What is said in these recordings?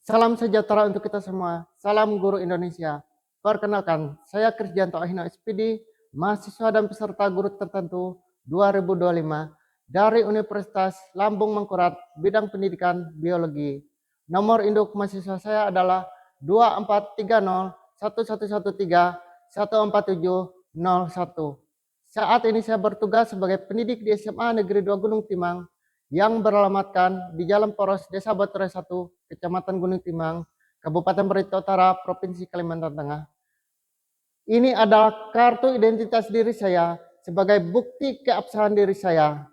Salam sejahtera untuk kita semua. Salam Guru Indonesia. Perkenalkan, saya Krisdianto Ahino SPD, mahasiswa dan peserta guru tertentu 2025 dari Universitas Lambung Mangkurat, bidang pendidikan biologi. Nomor induk mahasiswa saya adalah 24301113147001. Saat ini saya bertugas sebagai pendidik di SMA Negeri 2 Gunung Timang yang beralamatkan di Jalan Poros, Desa Baturai 1, Kecamatan Gunung Timang, Kabupaten Barito Utara, Provinsi Kalimantan Tengah. Ini adalah kartu identitas diri saya sebagai bukti keabsahan diri saya.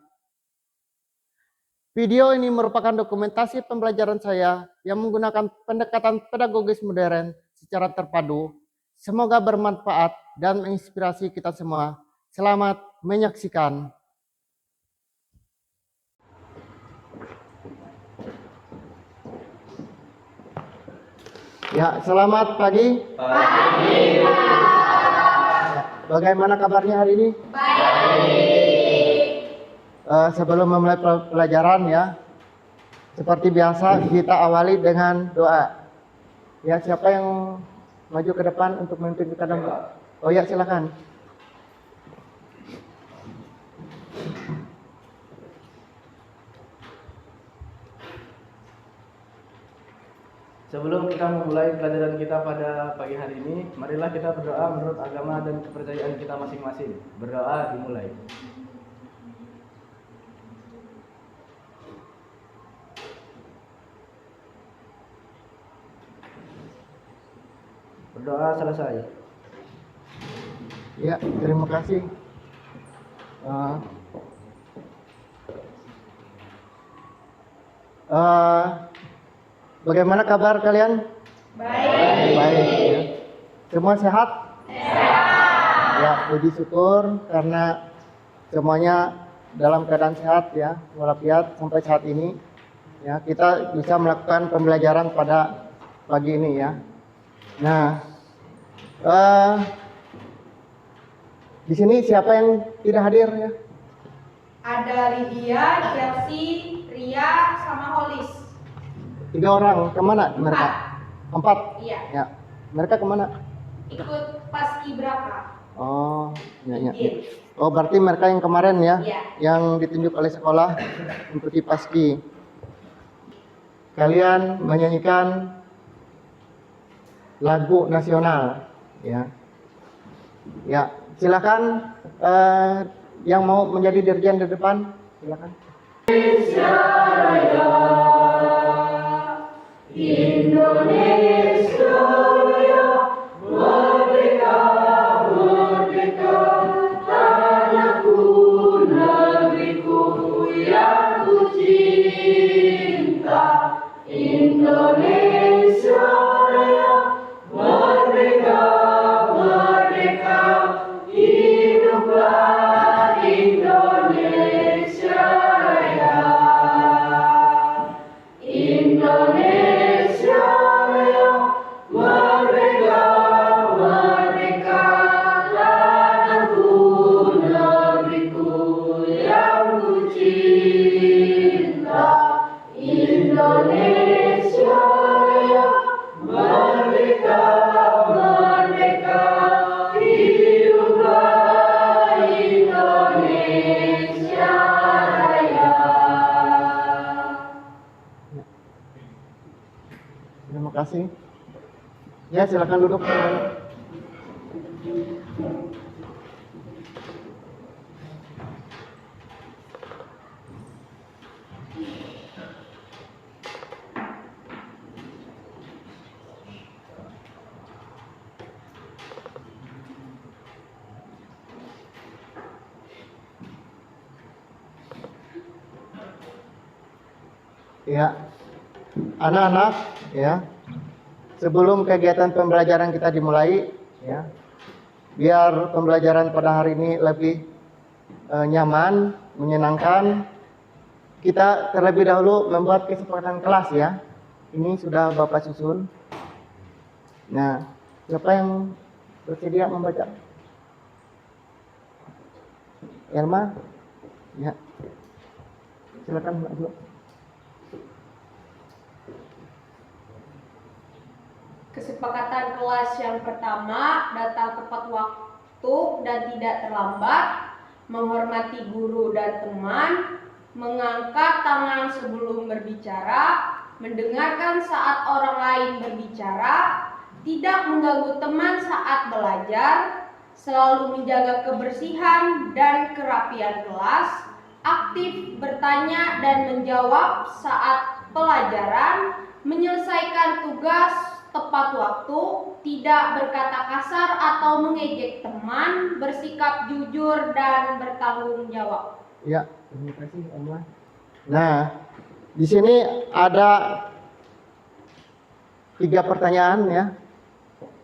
Video ini merupakan dokumentasi pembelajaran saya yang menggunakan pendekatan pedagogis modern secara terpadu. Semoga bermanfaat dan menginspirasi kita semua. Selamat menyaksikan. Ya, selamat pagi. Pagi. Bagaimana kabarnya hari ini? Baik. Sebelum memulai pelajaran ya, seperti biasa kita awali dengan doa. Ya, siapa yang maju ke depan untuk memimpin kita dalam doa? Oh ya, silakan. Sebelum kita memulai pelajaran kita pada pagi hari ini, marilah kita berdoa menurut agama dan kepercayaan kita masing-masing. Berdoa dimulai. Berdoa selesai. Ya, terima kasih. Bagaimana kabar kalian? Baik. Baik. Ya. Semua sehat? Sehat. Ya, puji syukur karena semuanya dalam keadaan sehat ya, walafiat sampai saat ini. Ya, kita bisa melakukan pembelajaran pada pagi ini ya. Nah, di sini siapa yang tidak hadir ya? Ada Lydia, Chelsea, Ria, sama Holis. 3 orang, kemana mereka? 4? Iya. Ya, mereka kemana? Ikut paskibraka. Oh, ya. Oh, berarti mereka yang kemarin ya, Iya. yang ditunjuk oleh sekolah untuk paski. Kalian menyanyikan lagu nasional, ya. Ya, silakan yang mau menjadi dirjen di depan, silakan. Indonesia Raya, Indonesia Raya, merdeka, merdeka, tanahku, negeriku yang ku cinta. Indonesia Raya, merdeka, merdeka, hiduplah Indonesia Raya. Indonesia Raya, merdeka, merdeka, tanahku, negeriku yang ku cinta. Indonesia Raya, merdeka, merdeka, hiduplah Indonesia Raya. Terima kasih. Ya, silakan duduk. Ya, anak-anak, ya. Sebelum kegiatan pembelajaran kita dimulai, ya, biar pembelajaran pada hari ini lebih nyaman, menyenangkan, kita terlebih dahulu membuat kesepakatan kelas ya. Ini sudah Bapak susun. Nah, siapa yang bersedia membaca? Elma? Ya. Silakan Mbak. Kesepakatan kelas yang pertama, datang tepat waktu dan tidak terlambat, menghormati guru dan teman, mengangkat tangan sebelum berbicara, mendengarkan saat orang lain berbicara, tidak mengganggu teman saat belajar, selalu menjaga kebersihan dan kerapian kelas, aktif bertanya dan menjawab saat pelajaran, menyelesaikan tugas tepat waktu, tidak berkata kasar atau mengejek teman, bersikap jujur dan bertanggung jawab. Ya, terima kasih Oma. Nah, di sini ada 3 pertanyaan ya,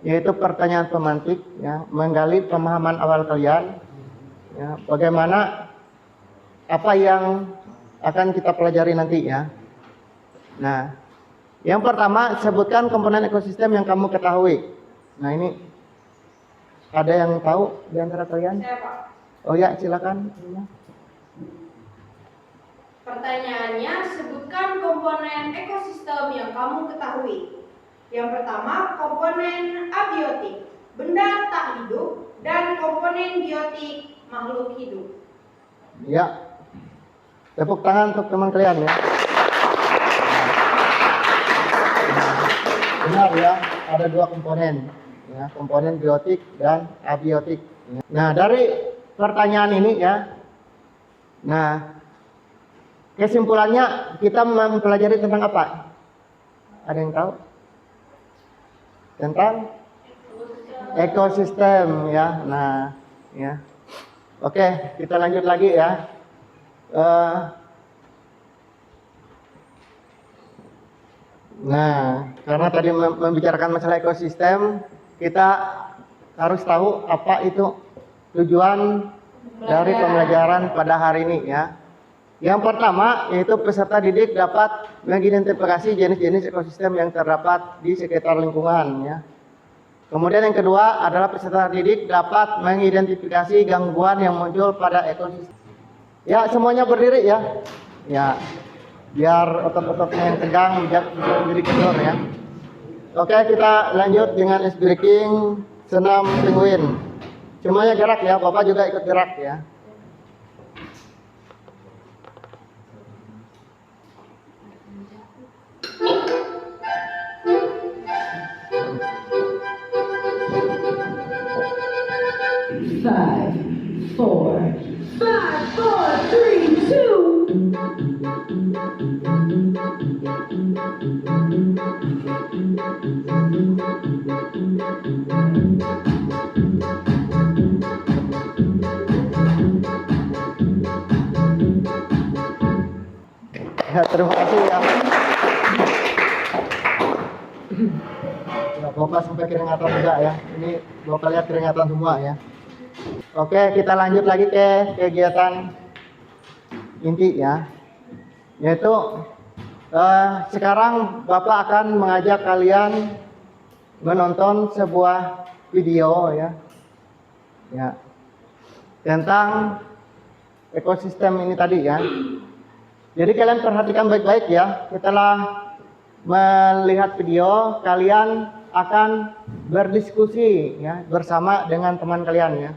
yaitu pertanyaan pemantik ya, menggali pemahaman awal kalian ya, bagaimana apa yang akan kita pelajari nanti ya. Nah, yang pertama, sebutkan komponen ekosistem yang kamu ketahui. Nah, ini ada yang tahu di antara kalian? Saya, Pak. Oh ya, silakan. Pertanyaannya, sebutkan komponen ekosistem yang kamu ketahui. Yang pertama, komponen abiotik, benda tak hidup, dan komponen biotik, makhluk hidup. Ya, tepuk tangan untuk teman kalian ya. Benar ya, ada 2 komponen ya, komponen biotik dan abiotik. Nah, dari pertanyaan ini ya, nah kesimpulannya kita mempelajari tentang apa? Ada yang tahu? Tentang ekosistem ya. Nah, ya. Oke, kita lanjut lagi ya. Nah, karena tadi membicarakan masalah ekosistem, kita harus tahu apa itu tujuan dari pembelajaran pada hari ini ya. Yang pertama yaitu peserta didik dapat mengidentifikasi jenis-jenis ekosistem yang terdapat di sekitar lingkungan ya. Kemudian yang kedua adalah peserta didik dapat mengidentifikasi gangguan yang muncul pada ekosistem. Ya, semuanya berdiri ya. Ya. Biar otot-ototnya yang tegang bisa berdiri kendor ya. Oke, kita lanjut dengan ice breaking senam penguin. Semuanya gerak ya, Bapak juga ikut gerak ya. Five, four, three, two. Ya, terima kasih ya. Ya, Bapak sampai keringatan juga ya. Ini Bapak lihat keringatan semua ya. Oke, kita lanjut lagi ke kegiatan inti ya. Yaitu sekarang Bapak akan mengajak kalian menonton sebuah video ya. Ya. Tentang ekosistem ini tadi ya. Jadi kalian perhatikan baik-baik ya. Setelah melihat video, kalian akan berdiskusi ya bersama dengan teman kalian ya.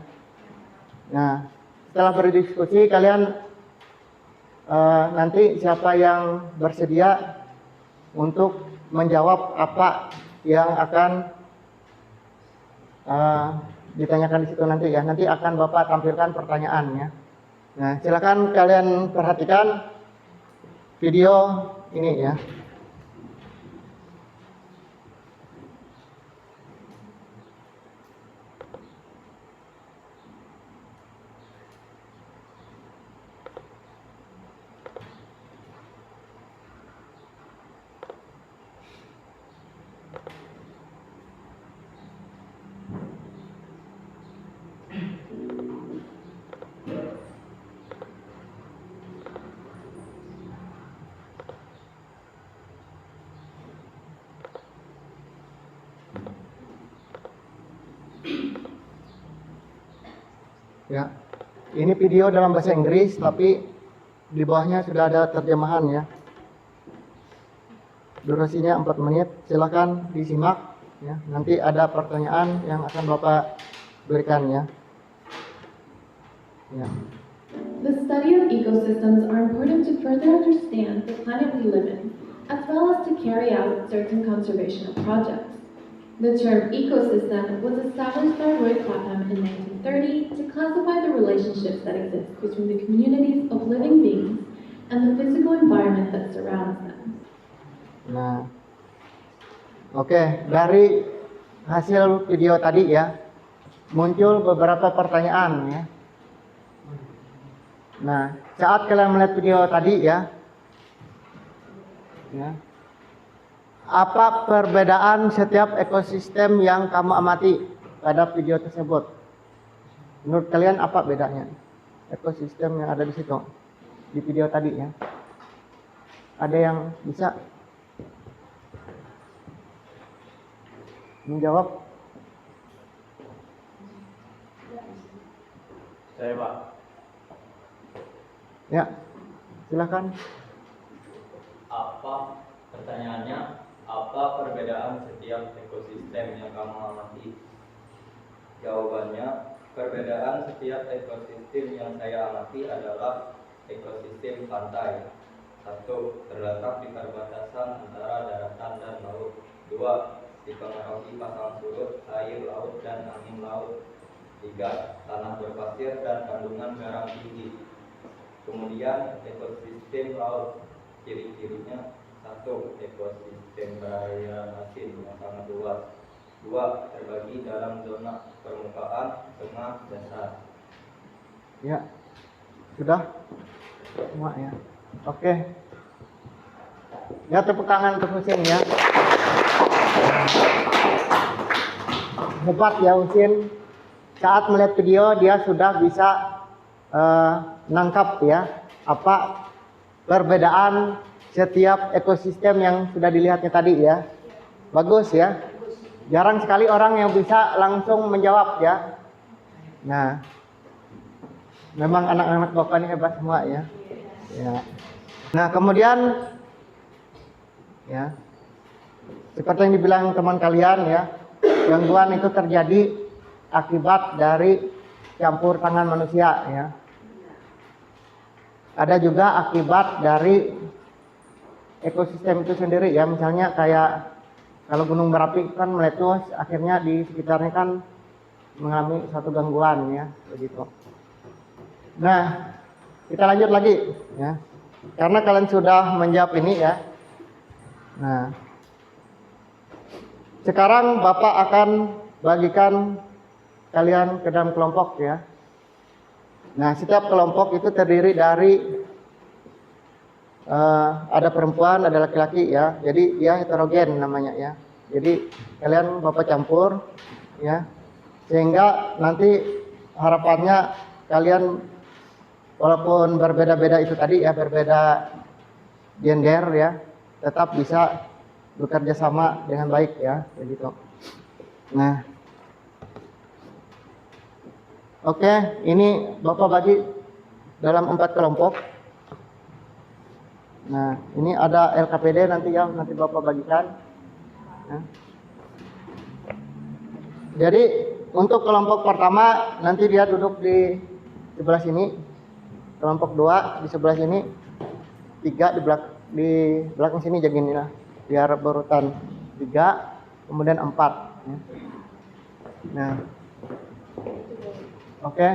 Nah, setelah berdiskusi kalian nanti siapa yang bersedia untuk menjawab apa yang akan ditanyakan di situ nanti ya. Nanti akan Bapak tampilkan pertanyaannya. Nah, silakan kalian perhatikan video ini ya. Ya, ini video dalam bahasa Inggris, tapi di bawahnya sudah ada terjemahan ya. Durasinya 4 menit, silakan disimak. Ya, nanti ada pertanyaan yang akan Bapak berikan ya. Ya. The study of ecosystems are important to further understand the planet we live in, as well as to carry out certain conservation projects. The term ecosystem was established by Roy Clapham in 1930 to classify the relationships that exist between the communities of living beings and the physical environment that surrounds them. Nah, oke, dari hasil video tadi ya, muncul beberapa pertanyaan ya. Nah, saat kalian melihat video tadi ya, apa perbedaan setiap ekosistem yang kamu amati pada video tersebut? Menurut kalian apa bedanya ekosistem yang ada di situ di video tadi ya? Ada yang bisa menjawab? Saya Pak. Ya, silakan. Pertanyaannya, apa perbedaan setiap ekosistem yang kamu amati? Jawabannya, perbedaan setiap ekosistem yang saya amati adalah ekosistem pantai. 1. Terletak di perbatasan antara daratan dan laut. 2. Dipengaruhi pasang surut, air laut dan angin laut. 3. Tanah berpasir dan kandungan garam tinggi. Kemudian ekosistem laut, ciri-cirinya: 1. Ekosistem perairan asin yang sangat luas. 2. Terbagi dalam zona permukaan, tengah, dasar. Ya, sudah semua ya. Oke. Ya, tepuk tangan untuk Husin ya. Hebat ya Husin. Saat melihat video dia sudah bisa nangkap ya apa perbedaan setiap ekosistem yang sudah dilihatnya tadi ya. Bagus ya. Jarang sekali orang yang bisa langsung menjawab ya. Nah, memang anak-anak Bapak ini hebat semua ya. Ya. Nah, kemudian ya, seperti yang dibilang teman kalian ya, gangguan itu terjadi akibat dari campur tangan manusia ya. Ada juga akibat dari ekosistem itu sendiri ya, misalnya kayak kalau gunung berapi kan meletus, akhirnya di sekitarnya kan mengalami suatu gangguan ya, begitu. Nah, kita lanjut lagi ya, karena kalian sudah menjawab ini ya. Nah, sekarang Bapak akan bagikan kalian ke dalam kelompok ya. Nah, setiap kelompok itu terdiri dari ada perempuan, ada laki-laki ya. Jadi dia heterogen namanya ya. Jadi kalian Bapak campur ya. Sehingga nanti harapannya kalian walaupun berbeda-beda itu tadi ya, berbeda gender ya, tetap bisa bekerja sama dengan baik ya, begitu. Nah, oke, ini Bapak bagi dalam 4 kelompok. Nah, ini ada LKPD nanti ya, nanti Bapak bagikan. Nah. Jadi untuk kelompok pertama nanti dia duduk di sebelah sini, kelompok 2 di sebelah sini, 3 di belakang sini jadi lah, biar berurutan 3, kemudian 4. Ya. Nah, oke.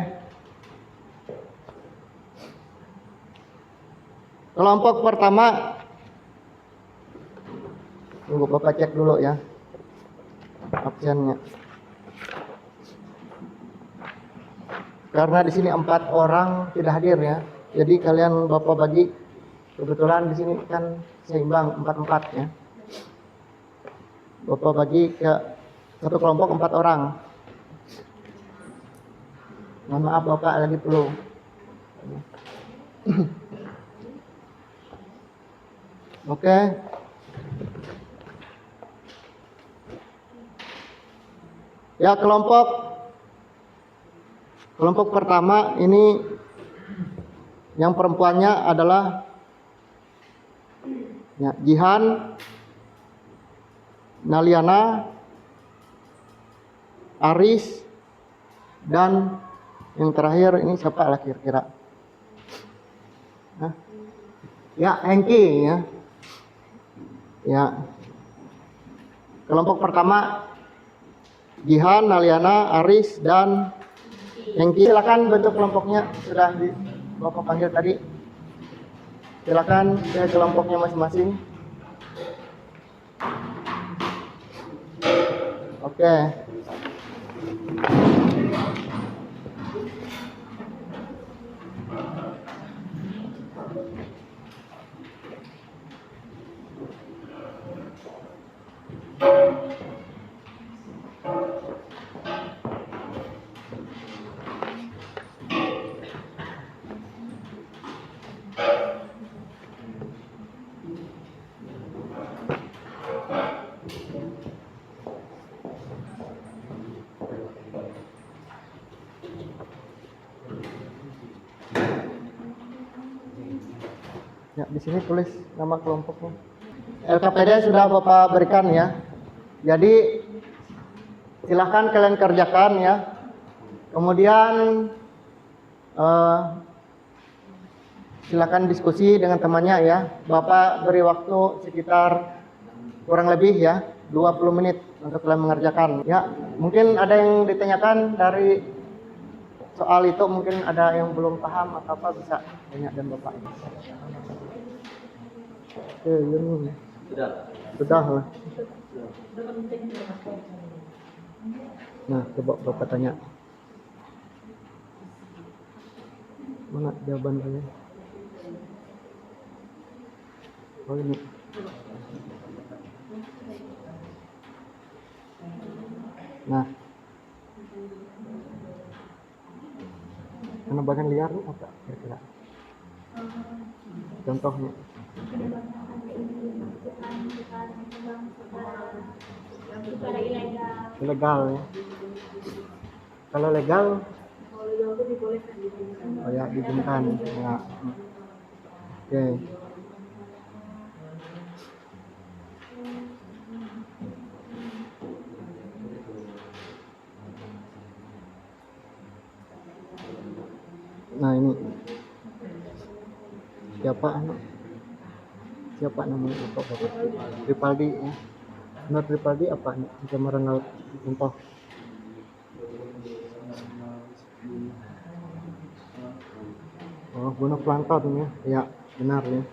Kelompok pertama, tunggu Bapak cek dulu ya absennya. Karena di sini 4 orang tidak hadir ya. Jadi kalian Bapak bagi, kebetulan di sini kan seimbang 4-4 ya. Bapak bagi ke satu kelompok 4 orang. Mohon maaf Bapak lagi perlu. Oke. Ya, kelompok pertama ini yang perempuannya adalah ya, Jihan, Naliana, Aris, dan yang terakhir ini siapa lah kira-kira? Hah? Ya, Hengki ya. Ya. Kelompok pertama Jihan, Naliana, Aris, dan Hengki. Silakan bentuk kelompoknya, sudah Bapak panggil tadi. Silakan ke kelompoknya masing-masing. Oke. Ya, di sini tulis nama kelompoknya. LKPD sudah Bapak berikan ya. Jadi silahkan kalian kerjakan ya. Kemudian silakan diskusi dengan temannya ya. Bapak beri waktu sekitar kurang lebih ya 20 menit untuk kalian mengerjakan ya. Mungkin ada yang ditanyakan dari soal itu, mungkin ada yang belum paham atau apa, bisa tanya dan Bapak. Oke, ini sudah lah. Nah, coba Bapak tanya. Mana jawabannya? Oh ini. Nah, penebangan liar ini apa kira-kira? Contohnya. Ilegal ya. Kalau legal, oh ya diizinkan. Ya. Oke. Nah ini siapa namanya Bapak? Tripaldi ya. Nah, Tripaldi apa nih? Pencemaran laut contoh. Oh, bunuh plankton ya. Ya, benar ya.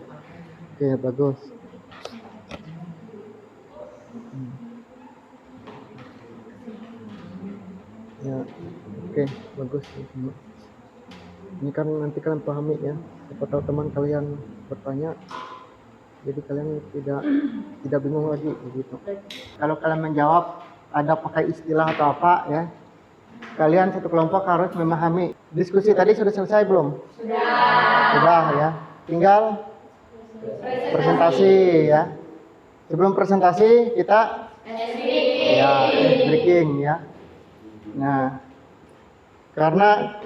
Oke, bagus. Ya, oke, bagus. Ini kan nanti kalian pahami ya. Siapa tahu teman kalian bertanya, jadi kalian tidak bingung lagi begitu. Kalau kalian menjawab ada pakai istilah atau apa ya, kalian satu kelompok harus memahami. Diskusi tadi sudah selesai belum? Sudah ya. Tinggal presentasi ya. Sebelum presentasi kita ya breaking ya. Nah, karena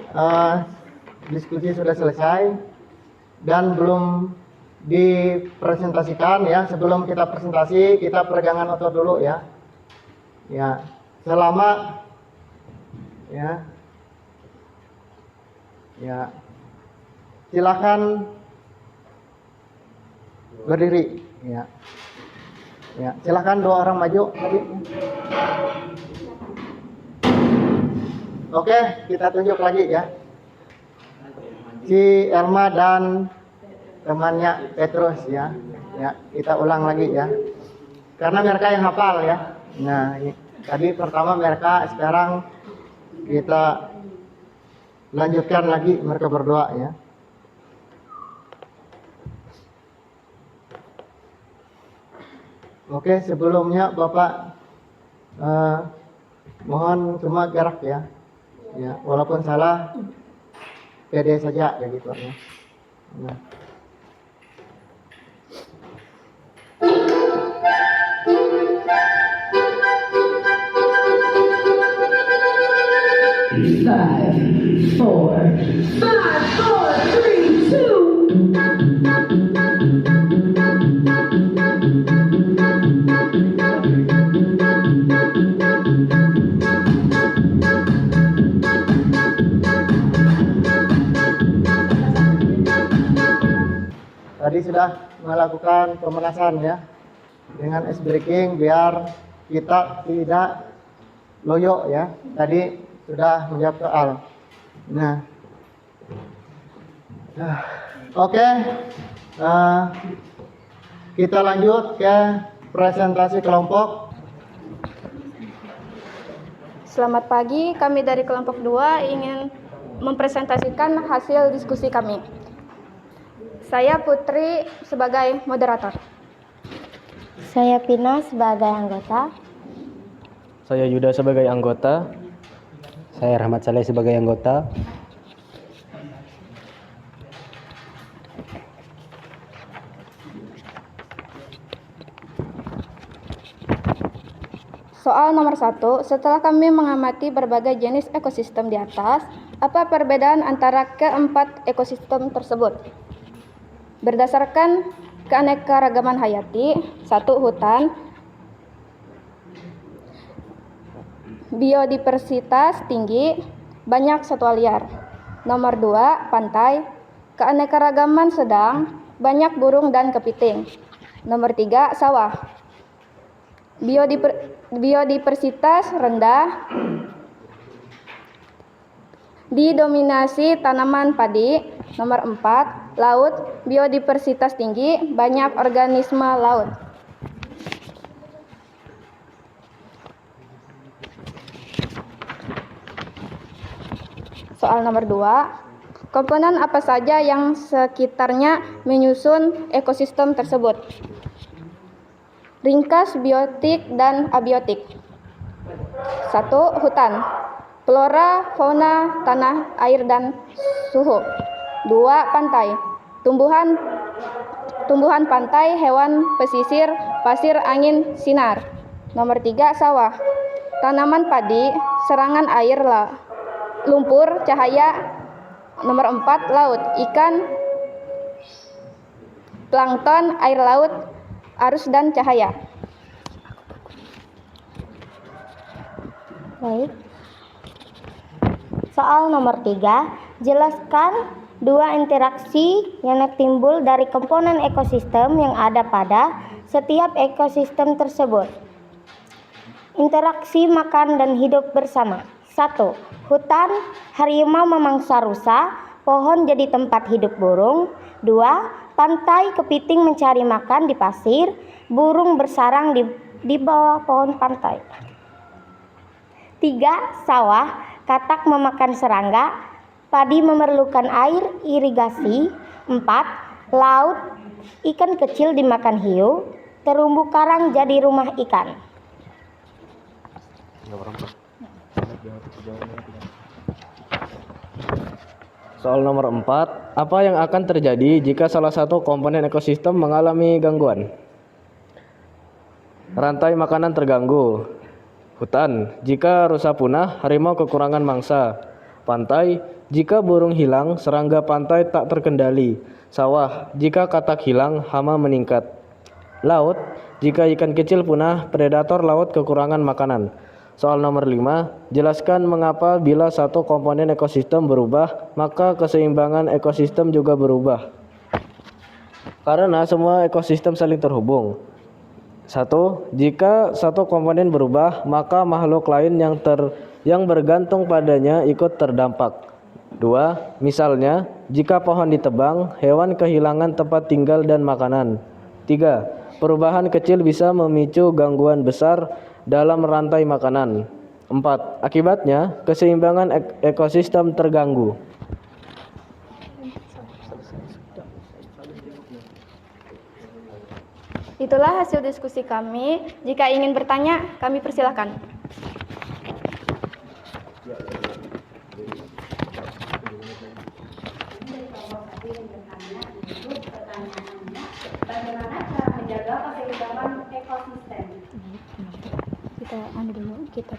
diskusi sudah selesai dan belum dipresentasikan ya, sebelum kita presentasi kita peregangan otot dulu ya. Ya, selama ya. Ya. Silakan berdiri ya. Ya, silakan 2 orang maju tadi. Oke, kita tunjuk lagi ya. Si Elma dan temannya Petrus ya. Ya, kita ulang lagi ya. Karena mereka yang hafal ya. Nah, ini tadi pertama mereka, sekarang kita lanjutkan lagi mereka berdoa ya. Oke, sebelumnya Bapak mohon cuma gerak ya. Ya, walaupun salah pede saja ya gitu ya. Nah. Five, four, 3, 2. sudah melakukan pemanasan ya dengan ice breaking biar kita tidak loyo ya. Tadi sudah menjawab soal. Nah, oke. Kita lanjut ke presentasi kelompok. Selamat pagi, kami dari kelompok 2 ingin mempresentasikan hasil diskusi kami. Saya Putri sebagai moderator. Saya Pina sebagai anggota. Saya Yuda sebagai anggota. Saya Rahmat Saleh sebagai anggota. Soal nomor 1, setelah kami mengamati berbagai jenis ekosistem di atas, apa perbedaan antara keempat ekosistem tersebut? Berdasarkan keanekaragaman hayati, 1. Hutan, biodiversitas tinggi, banyak satwa liar. Nomor 2, pantai, keanekaragaman sedang, banyak burung dan kepiting. Nomor 3, sawah, biodiversitas rendah, didominasi tanaman padi. Nomor 4, laut, biodiversitas tinggi, banyak organisme laut. Soal nomor 2, komponen apa saja yang sekitarnya menyusun ekosistem tersebut? Ringkas, biotik, dan abiotik. 1. Hutan, flora, fauna, tanah, air, dan suhu. 2. Pantai, tumbuhan pantai, hewan pesisir, pasir, angin, sinar. Nomor 3. Sawah, tanaman padi, serangan air, lumpur, cahaya. Nomor 4. Laut, ikan, plankton, air laut, arus dan cahaya. Baik. Soal nomor 3, jelaskan 2 interaksi yang timbul dari komponen ekosistem yang ada pada setiap ekosistem tersebut. Interaksi makan dan hidup bersama. 1. Hutan, harimau memangsa rusa, pohon jadi tempat hidup burung. 2. Pantai, kepiting mencari makan di pasir, burung bersarang di bawah pohon pantai. 3. Sawah, katak memakan serangga, padi memerlukan air irigasi. 4. Laut, ikan kecil dimakan hiu, terumbu karang jadi rumah ikan. Soal nomor 4, apa yang akan terjadi jika salah satu komponen ekosistem mengalami gangguan? Rantai makanan terganggu. Hutan, jika rusa punah, harimau kekurangan mangsa. Pantai, jika burung hilang, serangga pantai tak terkendali. Sawah, jika katak hilang, hama meningkat. Laut, jika ikan kecil punah, predator laut kekurangan makanan. Soal nomor 5, jelaskan mengapa bila satu komponen ekosistem berubah, maka keseimbangan ekosistem juga berubah. Karena semua ekosistem saling terhubung. 1. Jika satu komponen berubah, maka makhluk lain yang bergantung padanya ikut terdampak. 2. Misalnya, jika pohon ditebang, hewan kehilangan tempat tinggal dan makanan. 3. Perubahan kecil bisa memicu gangguan besar dalam rantai makanan. 4. Akibatnya, keseimbangan ekosistem terganggu. Itulah hasil diskusi kami. Jika ingin bertanya, kami persilahkan. Bagaimana cara menjaga keseimbangan ekosistem? Kita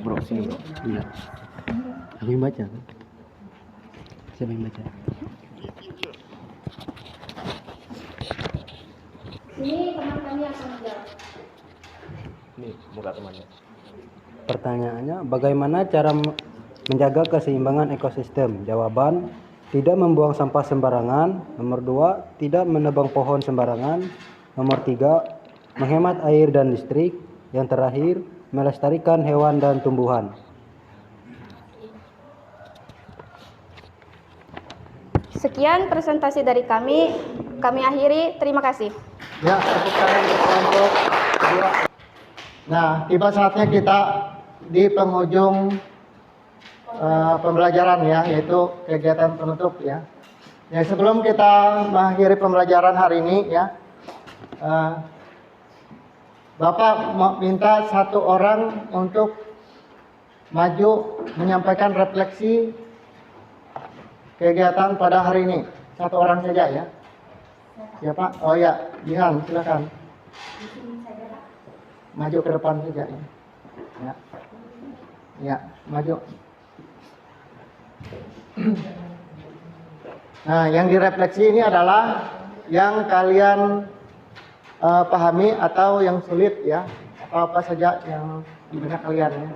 Browsing. Iya. Aku yang baca. Siapa yang baca? Ini teman kami akan menjawab. Nih, buka temannya. Pertanyaannya, bagaimana cara menjaga keseimbangan ekosistem? Jawaban, tidak membuang sampah sembarangan. Nomor 2, tidak menebang pohon sembarangan. Nomor 3, menghemat air dan listrik. Yang terakhir, melestarikan hewan dan tumbuhan. Sekian presentasi dari kami akhiri. Terima kasih. Ya, tepuk tangan untuk kelompok 2. Nah, tiba saatnya kita di penghujung pembelajaran ya, yaitu kegiatan penutup ya. Ya, sebelum kita mengakhiri pembelajaran hari ini ya, Bapak mau minta satu orang untuk maju menyampaikan refleksi kegiatan pada hari ini. Satu orang saja ya. Siapa? Oh ya, Jihan, silakan. Maju ke depan saja ya. Ya, ya, maju. Nah, yang direfleksi ini adalah yang kalian pahami atau yang sulit ya, atau apa saja yang di benak kalian ya,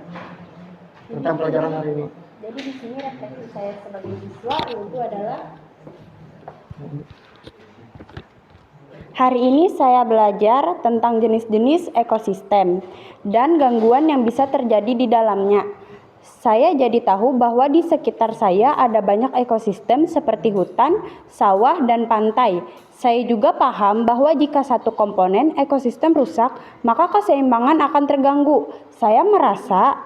tentang pelajaran hari ini. Jadi di sini refleksi saya sebagai siswa itu adalah hari ini saya belajar tentang jenis-jenis ekosistem dan gangguan yang bisa terjadi di dalamnya. Saya jadi tahu bahwa di sekitar saya ada banyak ekosistem seperti hutan, sawah, dan pantai. Saya juga paham bahwa jika satu komponen ekosistem rusak, maka keseimbangan akan terganggu. Saya merasa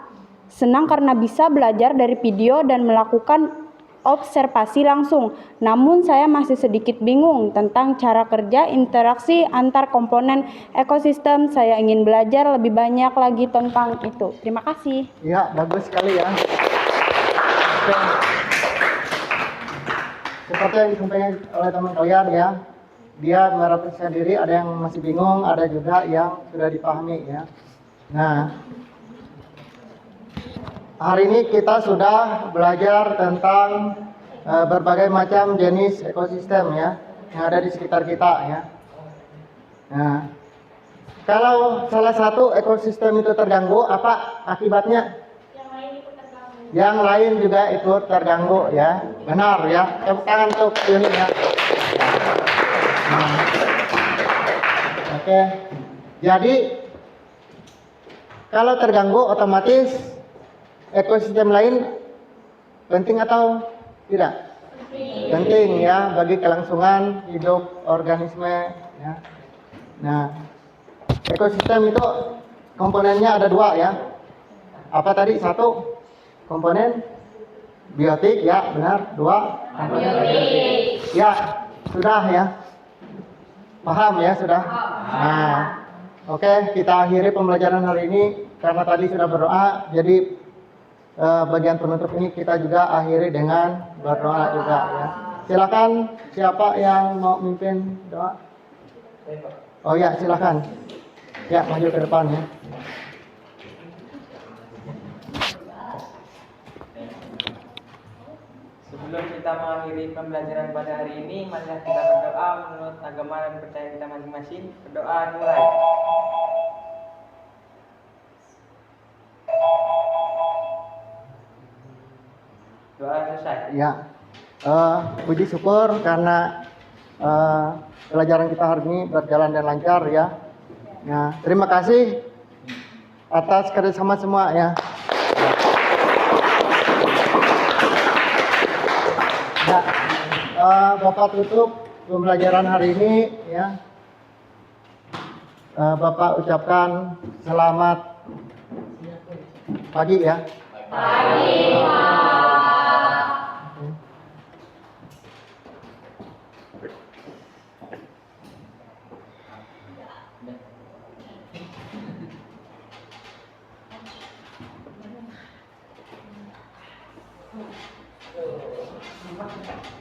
senang karena bisa belajar dari video dan melakukan observasi langsung. Namun saya masih sedikit bingung tentang cara kerja interaksi antar komponen ekosistem. Saya ingin belajar lebih banyak lagi tentang itu. Terima kasih. Ya, bagus sekali ya. Oke. Seperti yang disampaikan oleh teman kalian ya, dia merefleksikan diri, ada yang masih bingung, ada juga yang sudah dipahami ya. Nah, hari ini kita sudah belajar tentang berbagai macam jenis ekosistem ya yang ada di sekitar kita ya. Nah, kalau salah satu ekosistem itu terganggu, apa akibatnya? Yang lain juga ikut terganggu ya. Benar ya. Tepuk tangan untuk Yuni ya. Nah. Oke. Jadi kalau terganggu otomatis ekosistem lain penting atau tidak? Penting ya bagi kelangsungan hidup organisme ya. Nah, ekosistem itu komponennya ada 2 ya. Apa tadi? 1 komponen biotik ya, benar. 2 komponen biotik. Ya, sudah ya. Paham ya sudah? Nah, oke, kita akhiri pembelajaran hari ini karena tadi sudah berdoa, jadi bagian penutup ini kita juga akhiri dengan berdoa juga ya. Silakan, siapa yang mau mimpin doa? Oh ya, silakan. Ya, maju ke depan ya. Sebelum kita mengakhiri pembelajaran pada hari ini, marilah kita berdoa menurut agama dan percaya kita masing-masing. Berdoa mulai. Doa selesai. Ya, puji syukur karena pelajaran kita hari ini berjalan dan lancar ya. Nah, terima kasih atas kerjasama semua ya. Ya, Bapak tutup pembelajaran hari ini ya. Bapak ucapkan selamat pagi ya. Pagi. Pak.